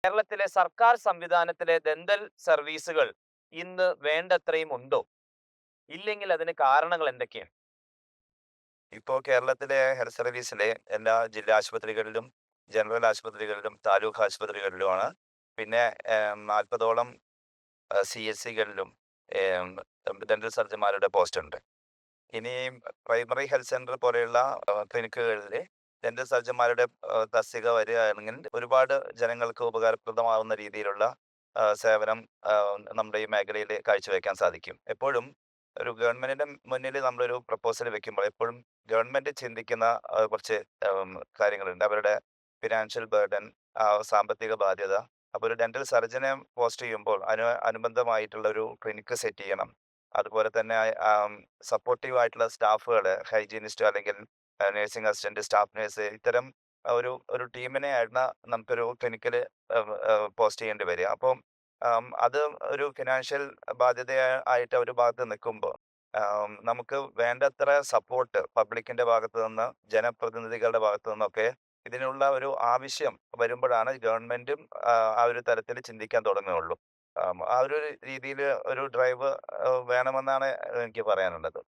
കേരളത്തിലെ സർക്കാർ സംവിധാനത്തിലെ ദന്തൽ സർവീസുകൾ ഇന്ന് വേണ്ടത്രയും ഉണ്ടോ? ഇല്ലെങ്കിൽ അതിന് കാരണങ്ങൾ എന്തൊക്കെയാണ്? ഇപ്പോൾ കേരളത്തിലെ ഹെൽത്ത് സർവീസിലെ എല്ലാ ജില്ലാ ആശുപത്രികളിലും, ജനറൽ ആശുപത്രികളിലും, താലൂക്ക് ആശുപത്രികളിലുമാണ്. പിന്നെ 40ഓളം CHCകളിലും ഡെന്റൽ സർജന്മാരുടെ പോസ്റ്റുണ്ട്. ഇനി പ്രൈമറി ഹെൽത്ത് സെന്റർ പോലെയുള്ള ക്ലിനിക്കുകളിൽ ഡെന്റൽ സർജന്മാരുടെ തസ്തിക വരികയാണെങ്കിൽ ഒരുപാട് ജനങ്ങൾക്ക് ഉപകാരപ്രദമാവുന്ന രീതിയിലുള്ള സേവനം നമ്മുടെ ഈ മേഖലയിൽ കാഴ്ചവെക്കാൻ സാധിക്കും. എപ്പോഴും ഒരു ഗവൺമെന്റിന്റെ മുന്നിൽ നമ്മളൊരു പ്രപ്പോസൽ വെക്കുമ്പോൾ എപ്പോഴും ഗവൺമെന്റ് ചിന്തിക്കുന്ന കുറച്ച് കാര്യങ്ങളുണ്ട്. അവരുടെ ഫിനാൻഷ്യൽ ബർഡൻ, സാമ്പത്തിക ബാധ്യത. അപ്പോൾ ഒരു ഡെന്റൽ സർജനെ പോസ്റ്റ് ചെയ്യുമ്പോൾ അനുബന്ധമായിട്ടുള്ള ഒരു ക്ലിനിക്ക് സെറ്റ് ചെയ്യണം. അതുപോലെ തന്നെ സപ്പോർട്ടീവ് ആയിട്ടുള്ള സ്റ്റാഫുകൾ, ഹൈജീനിസ്റ്റ് അല്ലെങ്കിൽ നഴ്സിംഗ് അസിസ്റ്റന്റ്, സ്റ്റാഫ് നഴ്സ്, ഇത്തരം ഒരു ഒരു ടീമിനെയാണ് നമുക്കൊരു ക്ലിനിക്കിൽ പോസ്റ്റ് ചെയ്യേണ്ടി വരിക. അപ്പം അത് ഒരു ഫിനാൻഷ്യൽ ബാധ്യത ആയിട്ട് ഒരു ഭാഗത്ത് നിൽക്കുമ്പോൾ നമുക്ക് വേണ്ടത്ര സപ്പോർട്ട് പബ്ലിക്കിന്റെ ഭാഗത്തു നിന്ന്, ജനപ്രതിനിധികളുടെ ഭാഗത്തു നിന്നൊക്കെ ഇതിനുള്ള ഒരു ആവശ്യം വരുമ്പോഴാണ് ഗവൺമെന്റും ആ ഒരു തരത്തിൽ ചിന്തിക്കാൻ തുടങ്ങുകയുള്ളൂ. ആ ഒരു രീതിയിൽ ഒരു ഡ്രൈവ് വേണമെന്നാണ് എനിക്ക് പറയാനുള്ളത്.